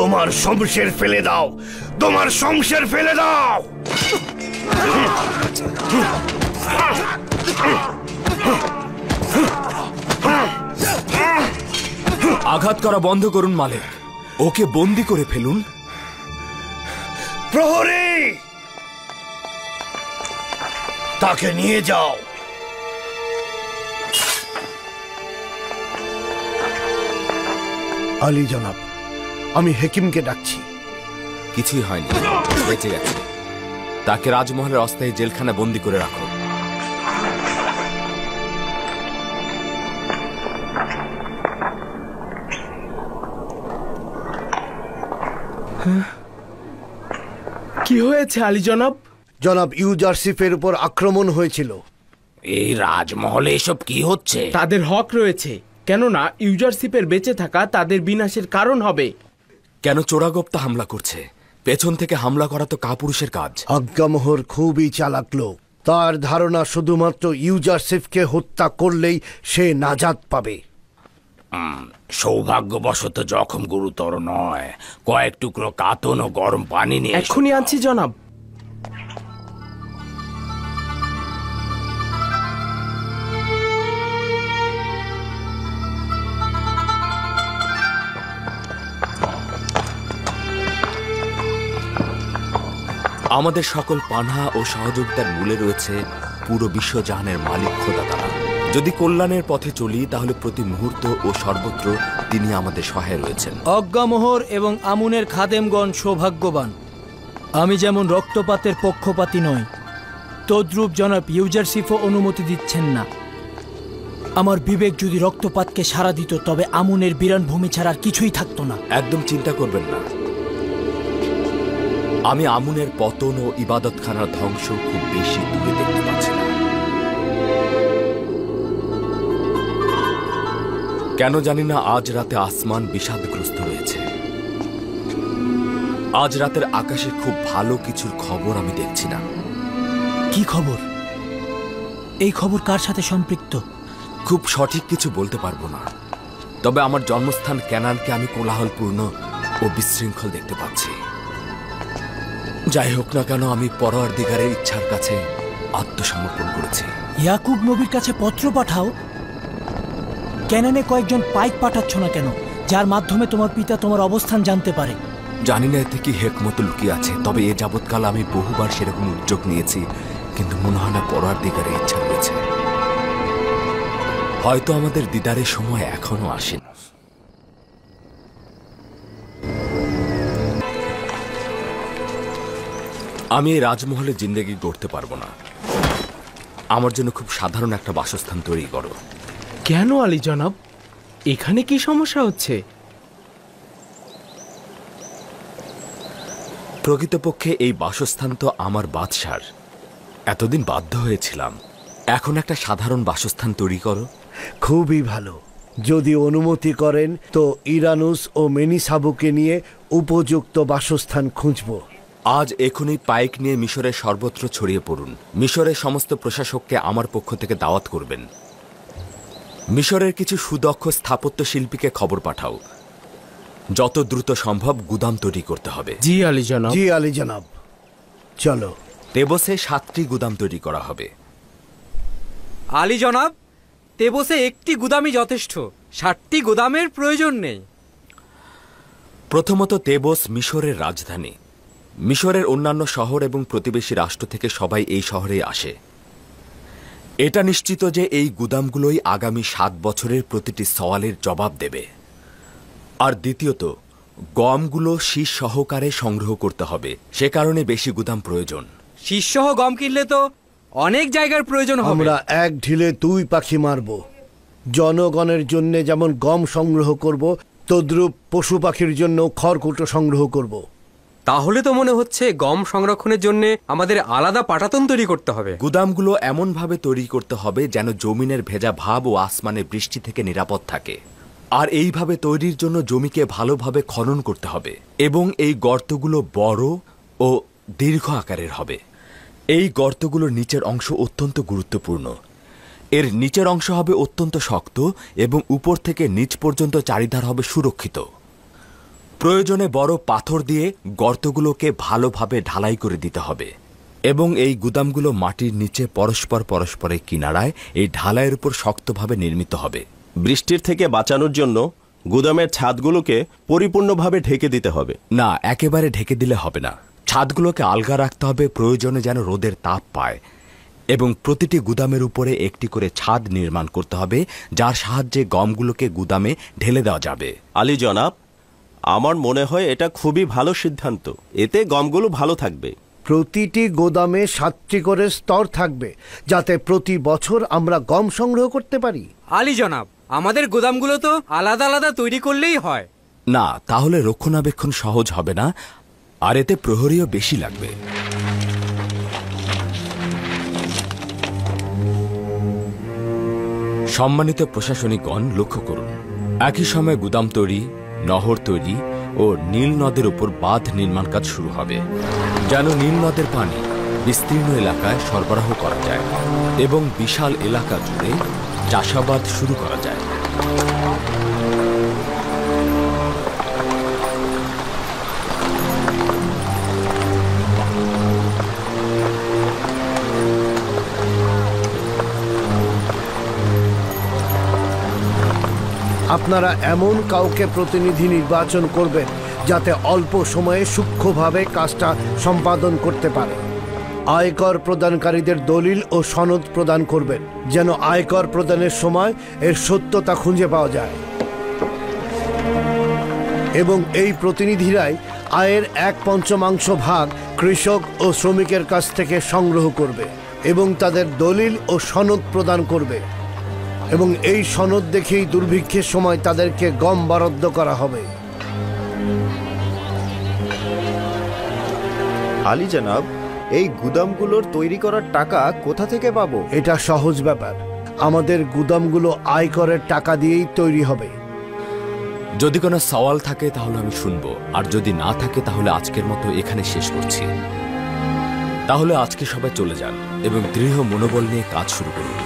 তোমার শমশের ফেলে দাও, তোমার শমশের ফেলে দাও। আঘাত করা বন্ধ করুন মালিক, ওকে বন্দি করে ফেলুন। প্রহরী, তাকে নিয়ে যাও। আলী জনাব, আমি হেকিমকে ডাকছি। কিছুই হয়নি, বেঁচে গেছে। তাকে রাজমহলের অস্থায়ী জেলখানা বন্দি করে রাখো। কি হয়েছে আলী জনাব? জনাব ইউজারশিপের উপর আক্রমণ হয়েছিল। এই রাজমহলে এসব কি হচ্ছে? তাদের হক রয়েছে, কেননা ইউজারশিপের বেঁচে থাকা তাদের বিনাশের কারণ হবে। কেন চোরাগোপ্তা হামলা করছে? পেছন থেকে হামলা করা তো কাপুরুষের কাজ। আজ্ঞামোহর খুবই চালাক লোক। তার ধারণা শুধুমাত্র ইউজারশিপকে হত্যা করলেই সে নাজাত পাবে। সৌভাগ্যবশত জখম গুরুতর নয়। কয়েক টুকরো কাতন ও গরম পানি নিয়ে এক্ষুনি আনছি জনাব। আমাদের সকল পানাহা ও সহযোগিতার মূলে রয়েছে পুরো বিশ্বজাহানের মালিক খোদা তাআলা। যদি কল্যাণের পথে চলি তাহলে প্রতি মুহূর্ত ও সর্বত্র তিনি আমাদের সহায় রয়েছেন। অজ্ঞামোহর এবং আমুনের খাদেমগণ সৌভাগ্যবান। আমি যেমন রক্তপাতের পক্ষপাতী নই, তদ্রূপ জনাব ইউজারশিপও অনুমতি দিচ্ছেন না। আমার বিবেক যদি রক্তপাতকে সাড়া দিত তবে আমুনের বিরান ভূমি ছাড়া আর কিছুই থাকতো না। একদম চিন্তা করবেন না, আমি আমুনের পতন ও ইবাদতখানার ধ্বংস খুব বেশি দূরে দেখতে পাচ্ছি না। কেন জানি না আজ রাতে আসমান বিষাদগ্রস্ত রয়েছে। আজ রাতের আকাশে খুব ভালো কিছুর খবর আমি দেখছি না। কি খবর? এই খবর কার সাথে সম্পৃক্ত? খুব সঠিক কিছু বলতে পারবো না, তবে আমার জন্মস্থান ক্যানানকে আমি কোলাহলপূর্ণ ও বিশৃঙ্খল দেখতে পাচ্ছি। যাই হোক না কেন, আমি পরওয়ারদিগারের ইচ্ছার কাছে আত্মসমর্পণ করেছি। ইয়াকুব নবীর কাছে পত্র পাঠাও। ক্যানানে কয়েকজন পাইক পাঠাচ্ছ না কেন, যার মাধ্যমে তোমার পিতা তোমার অবস্থান জানতে পারে? জানি না এতে কি হেকমত লুকিয়ে আছে, তবে এ যাবৎকাল আমি বহুবার সেরকম উদ্যোগ নিয়েছি, কিন্তু মনে হয় না পরওয়ারদিগারের ইচ্ছা রয়েছে। হয়তো আমাদের দিদারের সময় এখনো আসেনি। আমি এই রাজমহলে জিন্দেগি গড়তে পারবো না। আমার জন্য খুব সাধারণ একটা বাসস্থান তৈরি করো। কেন আলী জনাব, এখানে কি সমস্যা হচ্ছে? প্রকৃতপক্ষে এই বাসস্থান তো আমার বাদশার। এতদিন বাধ্য হয়েছিলাম, এখন একটা সাধারণ বাসস্থান তৈরি করো। খুবই ভালো। যদি অনুমতি করেন তো ইরানুস ও মেনিসাবুকে নিয়ে উপযুক্ত বাসস্থান খুঁজব। আজ এখনই পাইক নিয়ে মিশরের সর্বত্র ছড়িয়ে পড়ুন। মিশরের সমস্ত প্রশাসককে আমার পক্ষ থেকে দাওয়াত করবেন। মিশরের কিছু সুদক্ষ স্থাপত্য শিল্পীকে খবর পাঠাও। যত দ্রুত সম্ভব গুদাম তৈরি করতে হবে। জি আলী জনাব। জি আলী জনাব। চলো। তেবসে 7টি গুদাম তৈরি করা হবে। আলী জনাব, তেবসে একটি গুদামই যথেষ্ট, 7টি গুদামের প্রয়োজন নেই। প্রথমত, তেবস মিশরের রাজধানী। মিশরের অন্যান্য শহর এবং প্রতিবেশী রাষ্ট্র থেকে সবাই এই শহরে আসে। এটা নিশ্চিত যে এই গুদামগুলোই আগামী 7 বছরের প্রতিটি সওয়ালের জবাব দেবে। আর দ্বিতীয়ত, গমগুলো শীষ সহকারে সংগ্রহ করতে হবে, সে কারণে বেশি গুদাম প্রয়োজন। শীষসহ গম কিনলে তো অনেক জায়গার প্রয়োজন হবে। আমরা এক ঢিলে 2 পাখি মারব। জনগণের জন্য যেমন গম সংগ্রহ করব, তদ্রূপ পশু পাখির জন্য খড়কুটো সংগ্রহ করব। তাহলে তো মনে হচ্ছে গম সংরক্ষণের জন্য আমাদের আলাদা পাটাতন তৈরি করতে হবে। গুদামগুলো এমনভাবে তৈরি করতে হবে যেন জমিনের ভেজা ভাব ও আসমানের বৃষ্টি থেকে নিরাপদ থাকে। আর এইভাবে তৈরির জন্য জমিকে ভালোভাবে খনন করতে হবে এবং এই গর্তগুলো বড় ও দীর্ঘ আকারের হবে। এই গর্তগুলোর নিচের অংশ অত্যন্ত গুরুত্বপূর্ণ। এর নিচের অংশ হবে অত্যন্ত শক্ত এবং উপর থেকে নিচ পর্যন্ত চারিধার হবে সুরক্ষিত। প্রয়োজনে বড় পাথর দিয়ে গর্তগুলোকে ভালোভাবে ঢালাই করে দিতে হবে এবং এই গুদামগুলো মাটির নিচে পরস্পরের কিনারায় এই ঢালাইয়ের উপর শক্তভাবে নির্মিত হবে। বৃষ্টির থেকে বাঁচানোর জন্য গুদামের ছাদগুলোকে পরিপূর্ণভাবে ঢেকে দিতে হবে। না, একেবারে ঢেকে দিলে হবে না। ছাদগুলোকে আলগা রাখতে হবে, প্রয়োজনে যেন রোদের তাপ পায়, এবং প্রতিটি গুদামের উপরে একটি করে ছাদ নির্মাণ করতে হবে যার সাহায্যে গমগুলোকে গুদামে ঢেলে দেওয়া যাবে। আলী জনাব, আমার মনে হয় এটা খুবই ভালো সিদ্ধান্ত। এতে গমগুলো ভালো থাকবে। প্রতিটি গোদামে 7টি করে স্তর থাকবে যাতে প্রতি বছর আমরা গম সংগ্রহ করতে পারি। আলী জনাব, আমাদের গোদামগুলো তো আলাদা আলাদা তৈরি করলেই হয়। না, তাহলে রক্ষণাবেক্ষণ সহজ হবে না, আর এতে প্রহরীও বেশি লাগবে। সম্মানিত প্রশাসনিকগণ, লক্ষ্য করুন, একই সময় গুদাম তৈরি, নহর তৈরি ও নীল নদের উপর বাঁধ নির্মাণ কাজ শুরু হবে, যেন নীল নদের পানি বিস্তীর্ণ এলাকায় সরবরাহ করা যায় এবং বিশাল এলাকা জুড়ে চাষাবাদ শুরু করা যায়। আপনারা এমন কাউকে প্রতিনিধি নির্বাচন করবেন যাতে অল্প সময়ে সূক্ষ্মভাবে কাজটা সম্পাদন করতে পারে। আয়কর প্রদানকারীদের দলিল ও সনদ প্রদান করবেন যেন আয়কর প্রদানের সময় এর সত্যতা খুঁজে পাওয়া যায়, এবং এই প্রতিনিধিরাই আয়ের 1/5 ভাগ কৃষক ও শ্রমিকের কাছ থেকে সংগ্রহ করবে এবং তাদের দলিল ও সনদ প্রদান করবে, এবং এই সনদ দেখেই দুর্ভিক্ষের সময় তাদেরকে গম বরাদ্দ করা হবে। আলী জনাব, এই গুদামগুলোর তৈরি করার টাকা কোথা থেকে পাবো? এটা সহজ ব্যাপার। আমাদের গুদামগুলো আয়করের টাকা দিয়েই তৈরি হবে। যদি কোনো সওয়াল থাকে তাহলে আমি শুনবো, আর যদি না থাকে তাহলে আজকের মতো এখানে শেষ করছি। তাহলে আজকে সবাই চলে যান এবং দৃঢ় মনোবল নিয়ে কাজ শুরু করুন।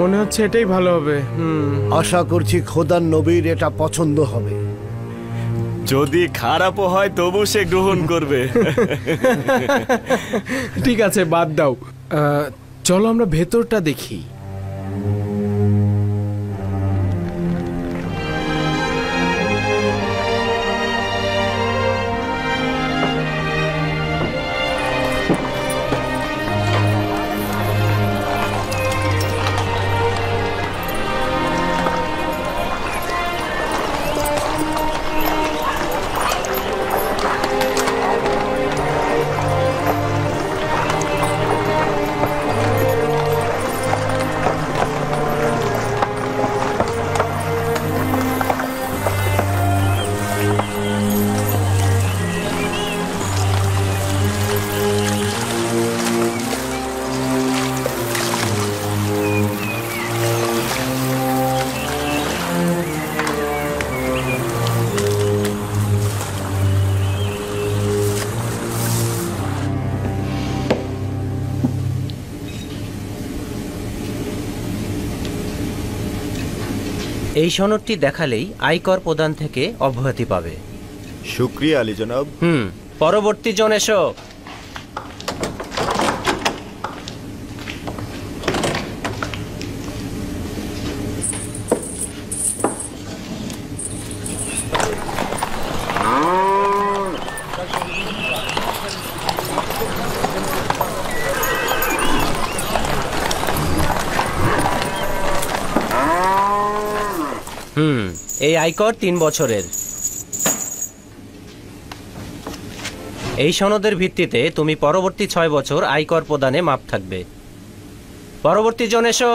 মনে হচ্ছে এটাই ভালো হবে। আশা করছি খোদার নবীর এটা পছন্দ হবে। যদি খারাপও হয় তবু সে গ্রহণ করবে। ঠিক আছে, বাদ দাও। চলো আমরা ভেতরটা দেখি। এই সনদটি দেখালেই আয়কর প্রদান থেকে অব্যাহতি পাবে। শুকরিয়া আলী জনাব। পরবর্তী জন এসো। এই আয়কর 3 বছরের। এই সনদের ভিত্তিতে তুমি পরবর্তী 6 বছর আয়কর প্রদানে মাপ থাকবে। পরবর্তী জন এসো।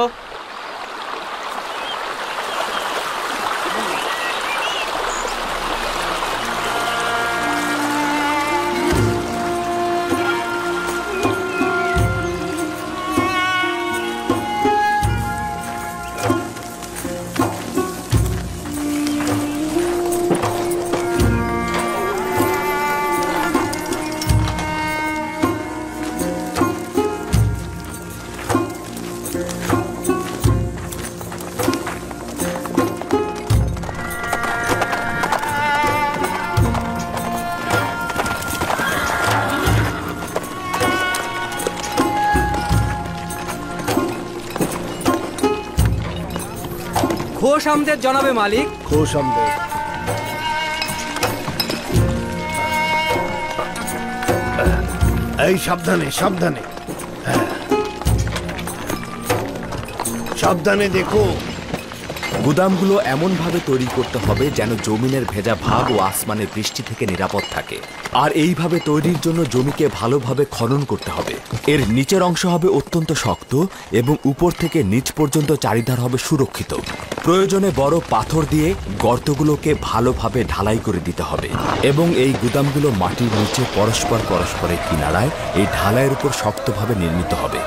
খোশ আমদের জনাবে মালিক। খোশ আমদের। এই সাবধানে সাবধানে, সাবধানে দেখো। গুদামগুলো এমনভাবে তৈরি করতে হবে যেন জমিনের ভেজা ভাব ও আসমানের বৃষ্টি থেকে নিরাপদ থাকে। আর এইভাবে তৈরির জন্য জমিকে ভালোভাবে খনন করতে হবে। এর নিচের অংশ হবে অত্যন্ত শক্ত এবং উপর থেকে নিচ পর্যন্ত চারিধার হবে সুরক্ষিত। প্রয়োজনে বড় পাথর দিয়ে গর্তগুলোকে ভালোভাবে ঢালাই করে দিতে হবে এবং এই গুদামগুলো মাটির নিচে পরস্পরের কিনারায় এই ঢালাইয়ের উপর শক্তভাবে নির্মিত হবে।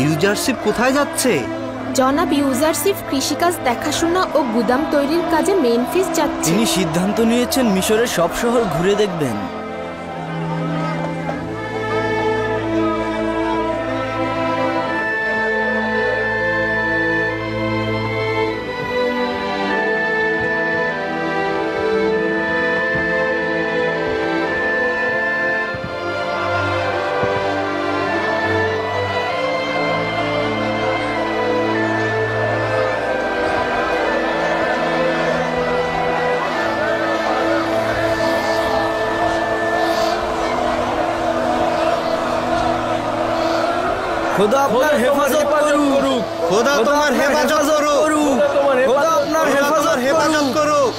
ইউজারশিপ কোথায় যাচ্ছে? জনাব ইউজারশিপ কৃষিকাজ দেখাশোনা ও গুদাম তৈরির কাজে মেমফিস যাচ্ছে। তিনি সিদ্ধান্ত নিয়েছেন মিশরের সব শহর ঘুরে দেখবেন। খোদা আপনার হেফাজত করুক। খোদা তোমার হেফাজত করুক। খোদা আপনার হেফাজত করুক।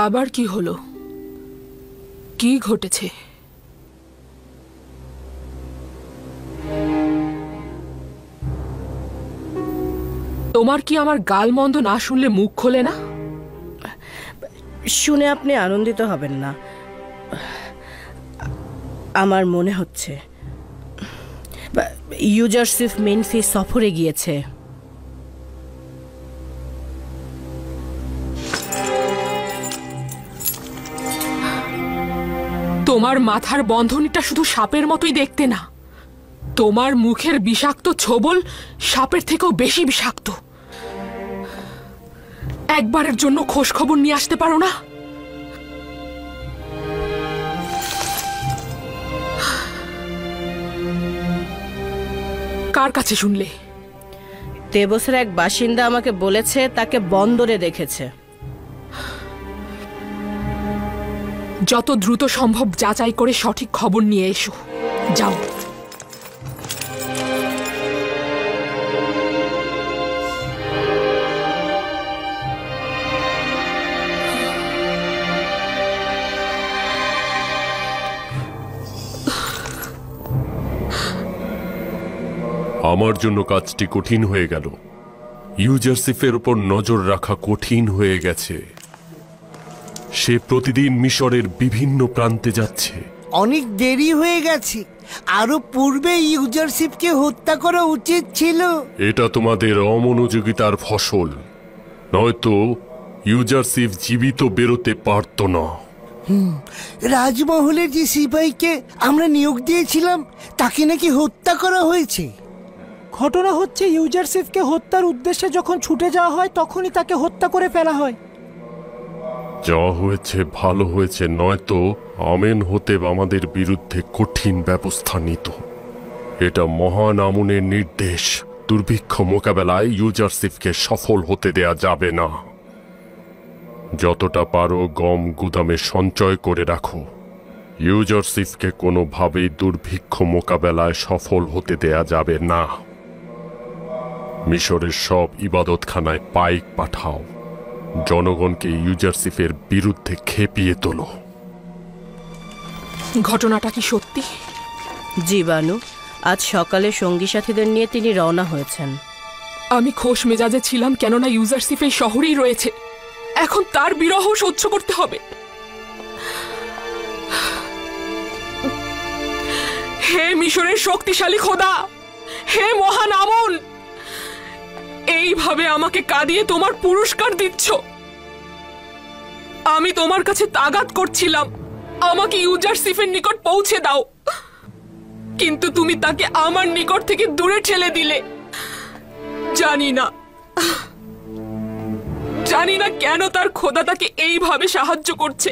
আবার কি হলো? কি ঘটেছে? তোমার কি আমার গালমন্দ না শুনলে মুখ খোলে না? শুনে আপনি আনন্দিত হবেন না। আমার মনে হচ্ছে ইউজারশিপ মেমফিস সফরে গিয়েছে। তোমার মাথার বন্ধনীটা শুধু সাপের মতোই দেখতে না, তোমার মুখের বিষাক্ত ছোবল সাপের থেকেও বেশি বিষাক্ত। একবারের জন্য খোঁজ খবর নিয়ে আসতে পারো না? কার কাছে শুনলে? তেবসের এক বাসিন্দা আমাকে বলেছে তাকে বন্দরে দেখেছে। যত দ্রুত সম্ভব যাচাই করে সঠিক খবর নিয়ে এসো। যাও। আমার জন্য কাজটি কঠিন হয়ে গেল। ইউজারসিফের উপর নজর রাখা কঠিন হয়ে গেছে। সে প্রতিদিন মিশরের বিভিন্ন প্রান্তে যাচ্ছে। অনেক দেরি হয়ে গেছে, আরো পূর্বে ইউজারশিপকে হত্যা করা উচিত ছিল। এটা তোমাদের অমনোযোগিতার ফসল, নয়তো ইউজারশিপ জীবিত বেরোতে পারত না। রাজমহলের যে সিপাহীকে আমরা নিয়োগ দিয়েছিলাম তাকে নাকি হত্যা করা হয়েছে। ঘটনা হচ্ছে ইউজারশিপকে হত্যার উদ্দেশ্যে যখন ছুটে যাওয়া হয় তখনই তাকে হত্যা করে ফেলা হয়। যা হয়েছে ভালো হয়েছে, নয়তো আমেন হতেব আমাদের বিরুদ্ধে কঠিন ব্যবস্থা নিত। এটা মহান আমুনের নির্দেশ। দুর্ভিক্ষ মোকাবেলায় ইউজারশিপকে সফল হতে দেয়া যাবে না। যতটা পারো গম গুদামে সঞ্চয় করে রাখো। ইউজারশিপকে কোনোভাবেই দুর্ভিক্ষ মোকাবেলায় সফল হতে দেয়া যাবে না। মিশরের সব ইবাদতখানায় পাইক পাঠাও। জনগণকে ইউজারশিপের বিরুদ্ধে খেপিয়ে তোলো। ঘটনাটা কি সত্যি? জি বানু, আজ সকালে সঙ্গী সাথীদের নিয়ে তিনি রওনা হয়েছেন। আমি খোশ মেজাজে ছিলাম, কেননা ইউজারশিপ এই শহরেই রয়েছে। এখন তার বিরহ সহ্য করতে হবে। হে মিশরের শক্তিশালী খোদা, হে মহান আমুন, এইভাবে আমাকে কাঁদিয়ে তোমার পুরস্কার দিচ্ছ। আমি তোমার কাছে তাগাদ করছিলাম, আমাকে ইউজারশিপের নিকট পৌঁছে দাও, কিন্তু তুমি তাকে আমার নিকট থেকে দূরে ঠেলে দিলে। জানি না কেন তার খোদা তাকে এইভাবে সাহায্য করছে,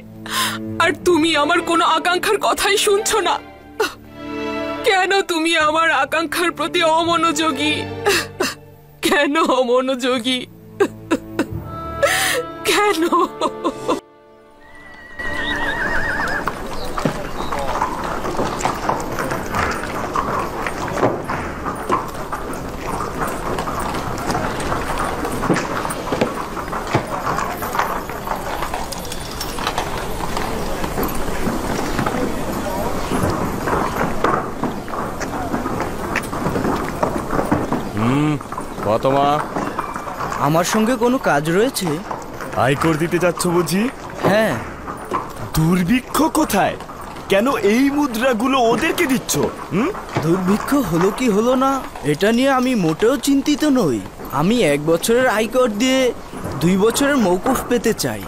আর তুমি আমার কোনো আকাঙ্ক্ষার কথাই শুনছো না। কেন তুমি আমার আকাঙ্ক্ষার প্রতি অমনোযোগী? কেন অমনোযোগী? কেন? কতমা, আমার সঙ্গে কোনো কাজ রয়েছে? আয়কর দিতে যাচ্ছ বুঝি? হ্যাঁ। দুর্ভিক্ষ কোথায়? কেন এই মুদ্রাগুলো ওদেরকে দিচ্ছ? দুর্ভিক্ষ হলো কি হলো না এটা নিয়ে আমি মোটেও চিন্তিত নই। আমি 1 বছরের আয়কর দিয়ে 2 বছরের মৌকুফ পেতে চাই।